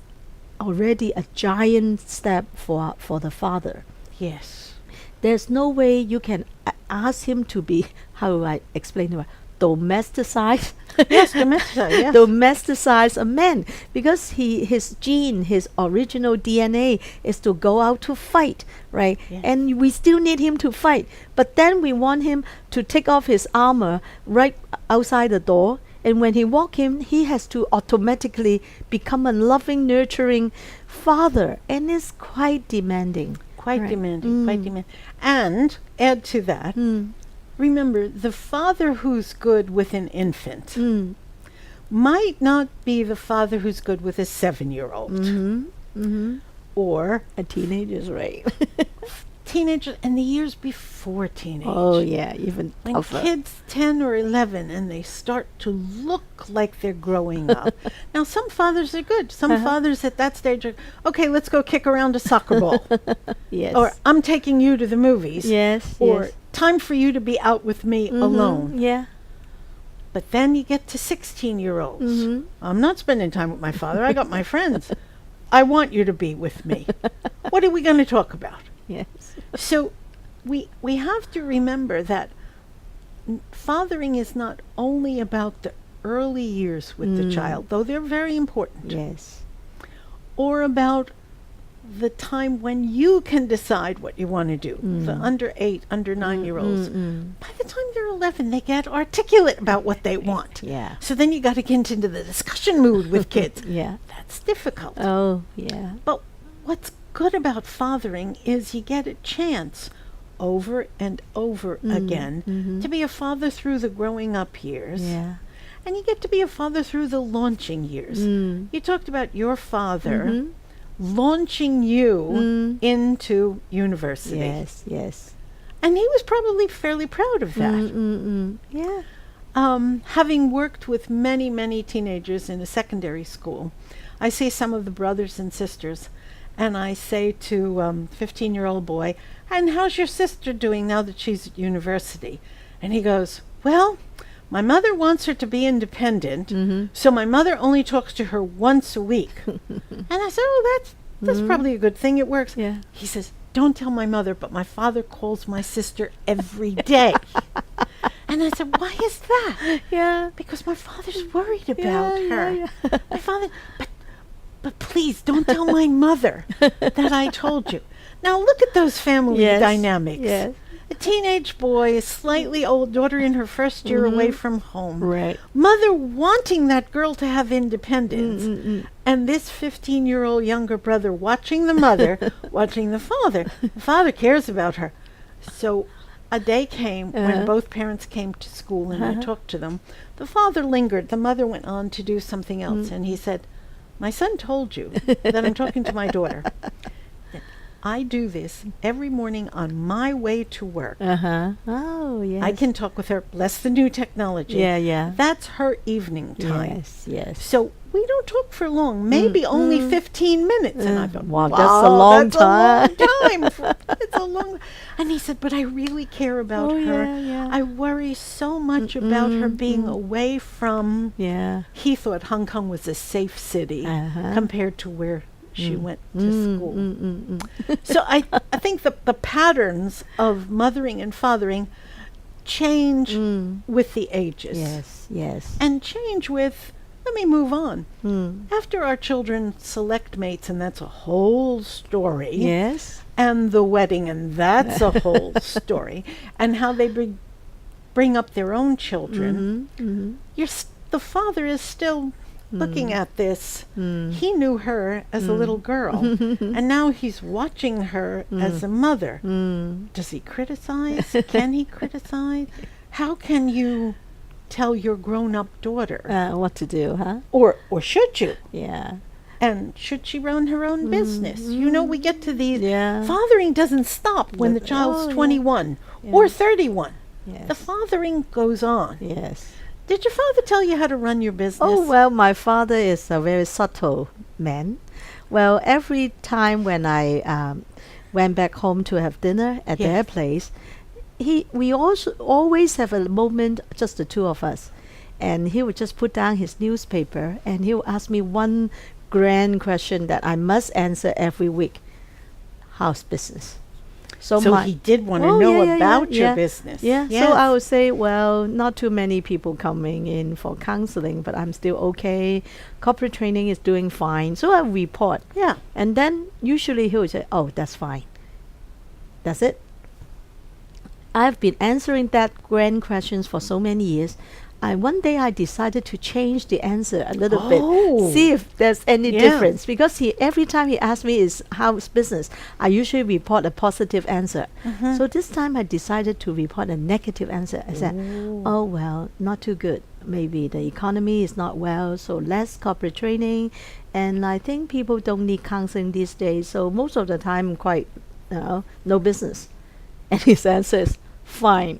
already a giant step for the father. Yes. There's no way you can ask him to be, how do I explain to her, domesticize? Yes, domestic, yes. Domesticize a man, because his gene, his original DNA is to go out to fight, right? Yes. And we still need him to fight, but then we want him to take off his armor right outside the door, and when he walk in, he has to automatically become a loving, nurturing father, and it's quite demanding. Quite Right. demanding, quite demanding. And add to that, remember, the father who's good with an infant might not be the father who's good with a 7-year-old. Or A teenager's right. teenager and the years before teenage. Oh yeah, even When tougher. kids 10 or 11 and they start to look like they're growing up. Now, some fathers are good. Some fathers at that stage are, okay, let's go kick around a soccer ball. Yes. Or I'm taking you to the movies. yes. Or yes. time for you to be out with me alone. Yeah. But then you get to 16-year-olds. I'm not spending time with my father. I got my friends. I want you to be with me. What are we going to talk about? Yes. So we have to remember that fathering is not only about the early years with the child, though they're very important, Yes. or about the time when you can decide what you want to do. The under 8, under 9-year-olds. By the time they're 11, they get articulate about what they want. Yeah. So then you got to get into the discussion mood with kids. Yeah. That's difficult. Oh yeah. But what's good about fathering is you get a chance over and over again to be a father through the growing up years. Yeah. And you get to be a father through the launching years. You talked about your father launching you into university. Yes. Yes. And he was probably fairly proud of that. Yeah. Having worked with many, many teenagers in a secondary school, I see some of the brothers and sisters, and I say to 15-year-old boy, and how's your sister doing now that she's at university? And he goes, well, my mother wants her to be independent, so my mother only talks to her once a week. And I said, oh, that's probably a good thing. It works. Yeah. He says, don't tell my mother, but my father calls my sister every day. And I said, why is that? Yeah. Because my father's worried about her. Yeah. My father, but please don't tell my mother that I told you. Now look at those family Yes. dynamics. Yes. A teenage boy, a slightly old daughter in her first year away from home. Right. Mother wanting that girl to have independence. And this 15-year-old younger brother watching the mother, watching the father. The father cares about her. So a day came when both parents came to school and I talked to them. The father lingered. The mother went on to do something else. And he said, my son told you that I'm talking to my daughter. I do this every morning on my way to work. Oh, yes. I can talk with her, bless the new technology. Yeah. That's her evening time. Yes. So we don't talk for long, maybe only 15 minutes. And I thought, wow, that's a long time. It's a long. And he said, but I really care about her. Yeah. I worry so much about her being away from. Yeah. He thought Hong Kong was a safe city compared to where she went to school. So I think the patterns of mothering and fathering change with the ages. Yes. And change with, let me move on. After our children select mates, and that's a whole story. Yes. And the wedding, and that's a whole story. And how they bring up their own children. The father is still looking at this. He knew her as a little girl, and now he's watching her as a mother. Does he criticize? Can he criticize? How can you tell your grown-up daughter What to do, huh? or should you? Yeah. And should she run her own business? You know, we get to these. Yeah. Fathering doesn't stop when the child's 21 or 31. Yes. The fathering goes on. Yes. Did your father tell you how to run your business? Oh, well, my father is a very subtle man. Well, every time when I went back home to have dinner at their place, we also always have a moment, just the two of us. And he would just put down his newspaper and he would ask me one grand question that I must answer every week. How's business? So he did want to know about your business. Yeah. Yes. So I would say, well, not too many people coming in for counseling, but I'm still okay. Corporate training is doing fine. So I report. Yeah. And then usually he would say, oh, that's fine. That's it. I've been answering that grand questions for so many years. One day I decided to change the answer a little bit, see if there's any difference. Because every time he asks me is how's business, I usually report a positive answer. So this time I decided to report a negative answer. I said, oh well, not too good. Maybe the economy is not well, so less corporate training. And I think people don't need counseling these days. So most of the time, quite, no business. And his answer is, fine.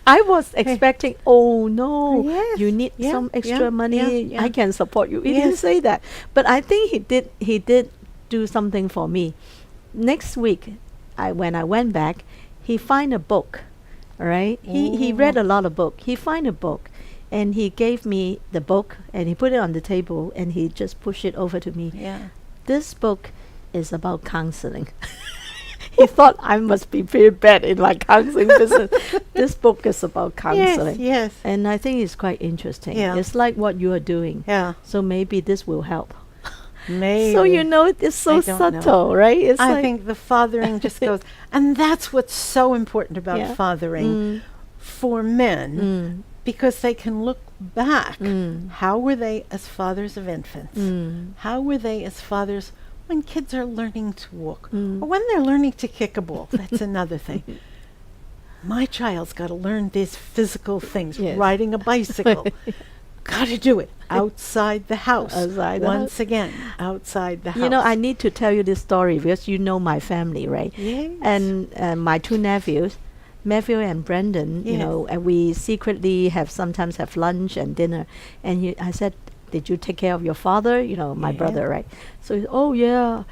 I was expecting, oh no, you need some extra money. I can support you. He didn't say that, but I think he did do something for me. Next week, when I went back, he find a book. All right, he read a lot of book. He find a book, and he gave me the book, and he put it on the table, and he just pushed it over to me. Yeah. This book is about counseling. He thought I must be very bad in my counseling business. This book is about counseling. Yes. And I think it's quite interesting. Yeah. It's like what you are doing. Yeah. So maybe this will help. Maybe. So it's so I don't know. subtle, right? It's I think the fathering just goes, and that's what's so important about fathering for men, because they can look back. How were they as fathers of infants? How were they as fathers when kids are learning to walk, or when they're learning to kick a ball? That's another thing. My child's got to learn these physical things. Riding a bicycle. Got to do it outside the house. Once again, outside the house. I need to tell you this story because you know my family, right? Yes. And my two nephews, Matthew and Brendan, and we secretly sometimes have lunch and dinner. And I said, did you take care of your father? My brother, right? So, oh yeah.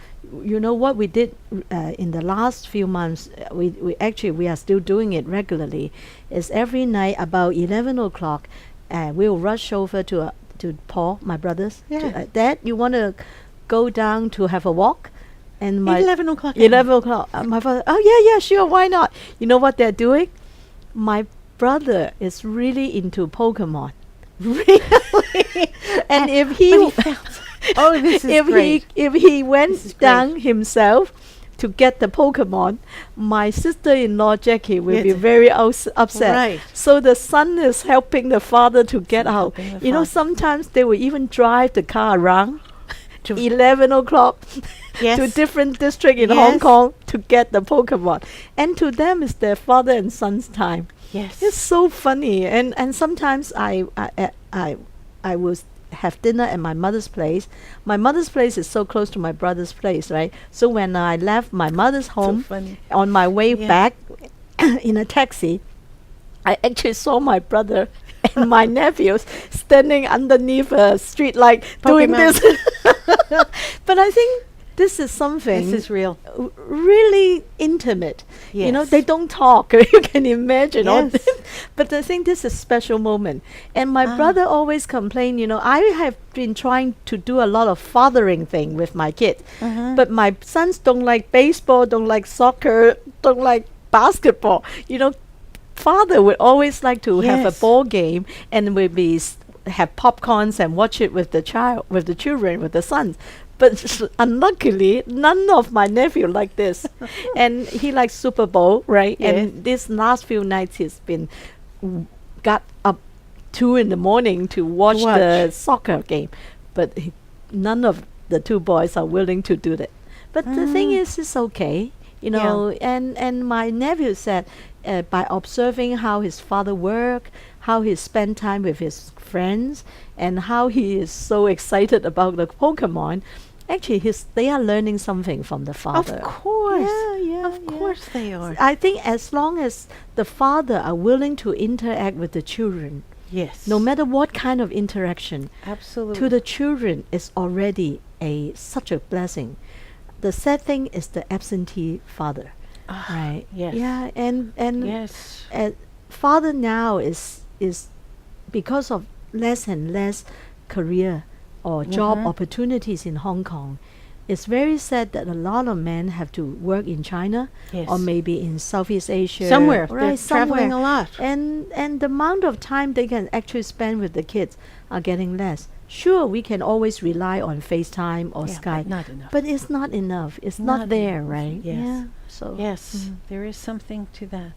You know what we did in the last few months? We are still doing it regularly. Is every night about 11 o'clock, we'll rush over to Paul, my brothers. Yeah. Dad, you want to go down to have a walk? And my 11 o'clock. 11 o'clock. My father, oh yeah, sure, why not? You know what they're doing? My brother is really into Pokemon. Really? And if he this is great. if he went down himself to get the Pokemon, my sister-in-law Jackie will be very upset. Right. So the son is helping the father to get out. Sometimes they will even drive the car around to 11 o'clock to different district in Hong Kong to get the Pokemon. And to them, it's their father and son's time. Yes. It's so funny. And sometimes I will have dinner at my mother's place. My mother's place is so close to my brother's place, right? So when I left my mother's home, funny. on my way Yeah. back in a taxi, I actually saw my brother and my nephews standing underneath a street light doing Pokemon. this. But I think this is something This is real. really intimate. You know, Yes. they don't talk. You can imagine. Yes. But I think this is a special moment. And my brother always complained, you know, I have been trying to do a lot of fathering thing with my kids. But my sons don't like baseball, don't like soccer, don't like basketball. You know, father would always like to have a Yes. ball game and would be have popcorns and watch it with the children, with the sons. But unluckily, none of my nephew like this. And he likes Super Bowl, right? Yes. And these last few nights he's been got up 2 in the morning to watch the soccer game. But none of the 2 boys are willing to do that. But the thing is, it's okay. You know, and my nephew said by observing how his father worked, how he spent time with his friends, and how he is so excited about the Pokemon, actually they are learning something from the father. Of course. Yeah, Of course they are. I think as long as the father are willing to interact with the children, Yes. no matter what kind of interaction, Absolutely. to the children is already such a blessing. The sad thing is the absentee father, right? yes. Yeah, and Yes. father now is because of less and less career or job opportunities in Hong Kong. It's very sad that a lot of men have to work in China Yes. or maybe in Southeast Asia. Somewhere. Right, They're traveling somewhere. a lot. And the amount of time they can actually spend with the kids are getting less. Sure, we can always rely on FaceTime or Yeah, Skype, but not enough. but it's not enough. It's not, Not there, enough. right? Yes. Yeah. So Yes. There is something to that.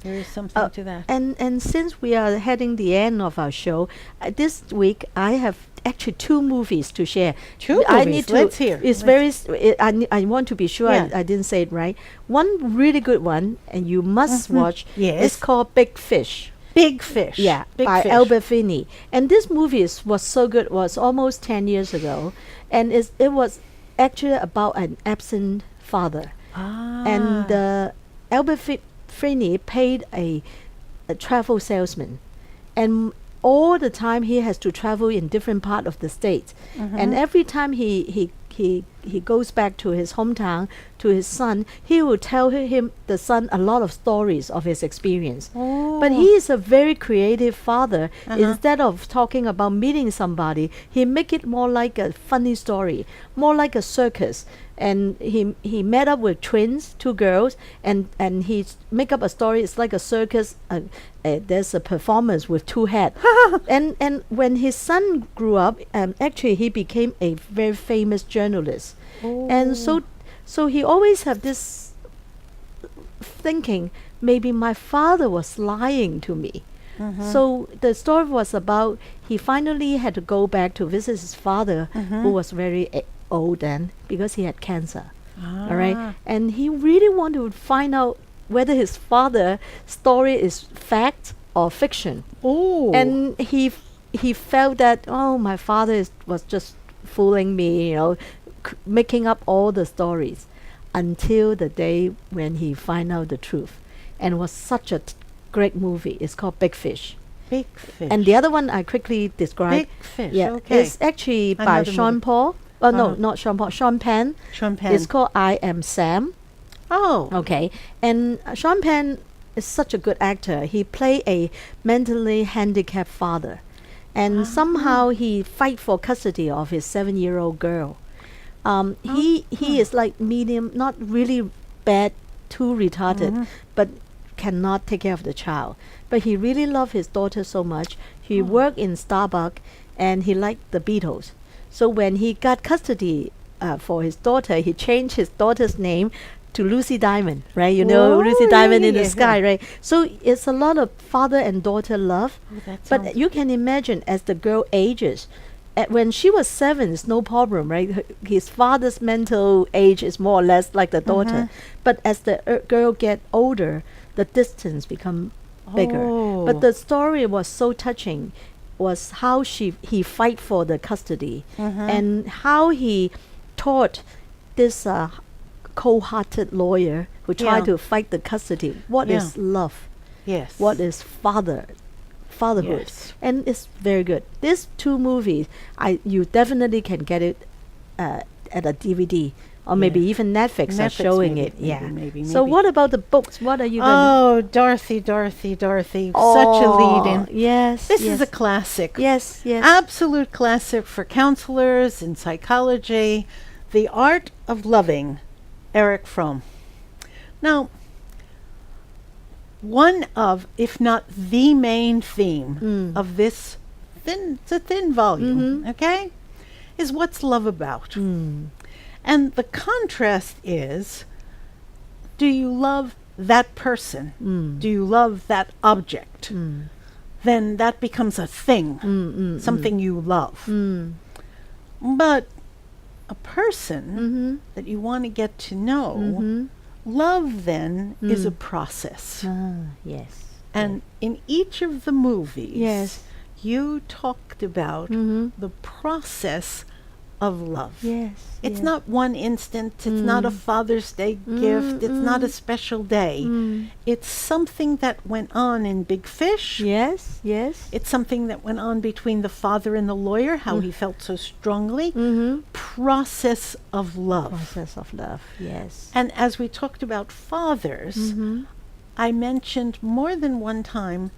There is something to that. and since we are heading the end of our show, this week I have actually 2 movies to share. Two I movies. need to. Let's hear. It's I want to be sure Yeah. I didn't say it right. One really good one, and you must watch. Yes. It's called Big Fish. Big Fish. Yeah, Big by Fish. Albert Finney. And this movie was so good. Was almost 10 years ago, and it was actually about an absent father. And Albert Finney paid a travel salesman, and all the time he has to travel in different part of the state, and every time he goes back to his hometown to his son, he will tell the son a lot of stories of his experience. But he is a very creative father. Instead of talking about meeting somebody, he make it more like a funny story, more like a circus. And he met up with twins, 2 girls, and he make up a story. It's like a circus. There's a performance with 2 heads. and when his son grew up, actually he became a very famous journalist. And so he always have this thinking, maybe my father was lying to me. So the story was about he finally had to go back to visit his father, who was very old then because he had cancer. All right, and he really wanted to find out whether his father's story is fact or fiction. And he felt that, oh, my father was just fooling me, you know, making up all the stories, until the day when he find out the truth. And it was such a great movie. It's called Big Fish. Big Fish. And the other one I quickly described. Big Fish. Yeah, Okay. it's actually by Another Sean movie. Paul. Oh no, Uh-huh. not Sean Paul. Sean Penn. Sean Penn. It's called I Am Sam. Oh. Okay, and Sean Penn is such a good actor. He played a mentally handicapped father, and somehow he fight for custody of his 7-year-old girl. He is like medium, not really bad, too retarded, but cannot take care of the child. But he really loved his daughter so much. He worked in Starbucks, and he liked the Beatles. So when he got custody for his daughter, he changed his daughter's name to Lucy Diamond, right? You know, Oh, Lucy yeah, Diamond yeah, in the yeah, sky, yeah. right? So it's a lot of father and daughter love. That But sounds- you can imagine as the girl ages, when she was 7, it's no problem, right? His father's mental age is more or less like the daughter. But as the girl get older, the distance become bigger. Oh. But the story was so touching. was how he fight for the custody, and how he taught this cold-hearted lawyer who tried to fight the custody what is love, Yes. what is fatherhood, Yes. and it's very good. These two movies, you definitely can get it at a DVD. Or maybe even Netflix are Netflix showing maybe, it. Yeah. maybe. So what about the books? What are you going to... Oh, Dorothy. Such a lead-in. Yes. This yes. is a classic. Yes, yes. Absolute classic for counselors in psychology. The Art of Loving, Erich Fromm. Now, one of, if not the main theme of this it's a thin volume, okay, is what's love about? And the contrast is, do you love that person? Do you love that object? Then that becomes a thing, something you love. But a person that you want to get to know, love then is a process. Yes. And in each of the movies, Yes. you talked about the process of love. Yes. It's not one instant. It's not a Father's Day gift. It's not a special day. It's something that went on in Big Fish. Yes, yes. It's something that went on between the father and the lawyer, how he felt so strongly. Process of love. Process of love, yes. And as we talked about fathers, I mentioned more than one time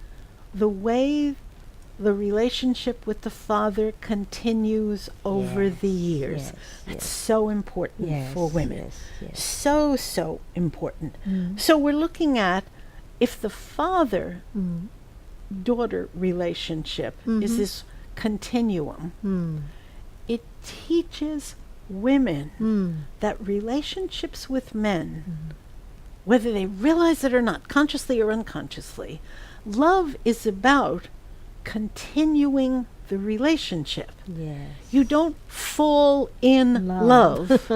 the way the relationship with the father continues over the years. Yes, That's yes. so important Yes, for women. yes, yes. So important. So we're looking at if the father-daughter relationship is this continuum, it teaches women that relationships with men, whether they realize it or not, consciously or unconsciously, love is about continuing the relationship. Yes. You don't fall in love.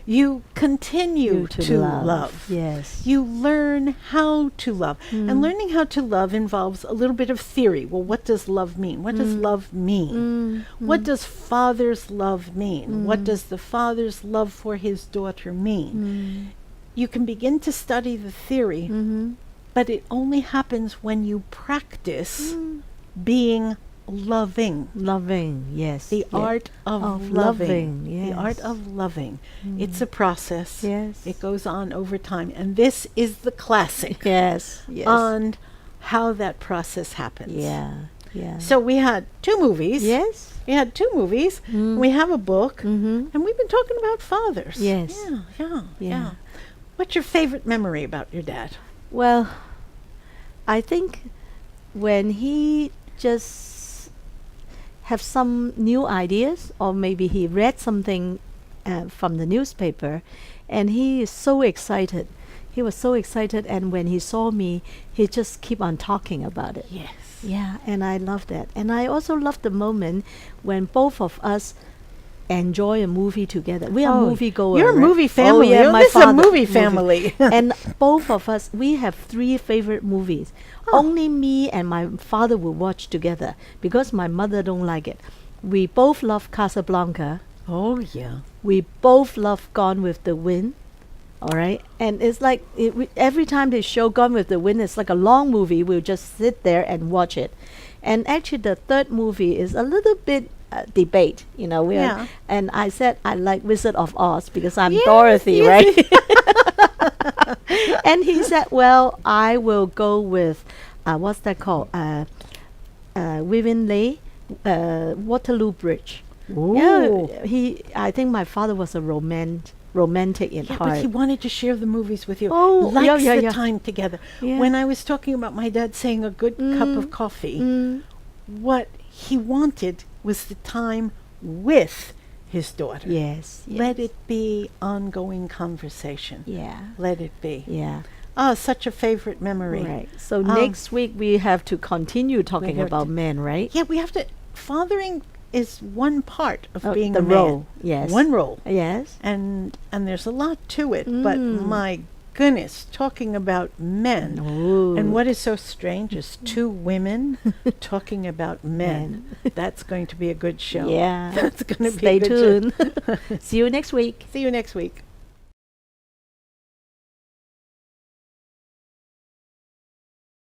You continue to love. Yes. You learn how to love. And learning how to love involves a little bit of theory. Well, what does love mean? What does love mean? What does father's love mean? What does the father's love for his daughter mean? You can begin to study the theory, but it only happens when you practice being loving. Loving, yes. The art of loving. yes. The art of loving. It's a process. Yes. It goes on over time. And this is the classic Yes, yes. on how that process happens. Yeah, yeah. So we had two movies. Yes. We had two movies. We have a book. And we've been talking about fathers. Yes. Yeah. What's your favorite memory about your dad? Well, I think when he just have some new ideas, or maybe he read something from the newspaper, and he is so excited. He was so excited, and when he saw me, he just keep on talking about it. Yes. Yeah, and I love that. And I also love the moment when both of us enjoy a movie together. We are movie goers. You're a right? movie family. Oh, yeah, This is a movie family. And both of us, we have 3 favorite movies. Only me and my father will watch together because my mother don't like it. We both love Casablanca. Oh, yeah. We both love Gone with the Wind. All right. And it's like every time they show Gone with the Wind, it's like a long movie. We'll just sit there and watch it. And actually, the third movie is a little bit debate. You know, and I said I like Wizard of Oz because I'm Dorothy, right? And he said, well, I will go with, what's that called? Vivian Leigh, Waterloo Bridge. Ooh. Yeah, I think my father was a romantic in heart. But he wanted to share the movies with you. Oh, Likes yeah, the yeah. time together. Yeah. When I was talking about my dad saying a good cup of coffee, what he wanted was the time with his daughter. Yes. Let it be ongoing conversation. Yeah. Let it be. Yeah. Oh, such a favorite memory. Right. So next week we have to continue talking about men, right? Yeah, we have to. Fathering is one part of being the a man. role. Yes. One role. Yes. And there's a lot to it, but my goodness, talking about men. Ooh. And what is so strange is two women talking about men. That's going to be a good show. Yeah. That's going to be Stay a good show. tuned. See you next week. See you next week.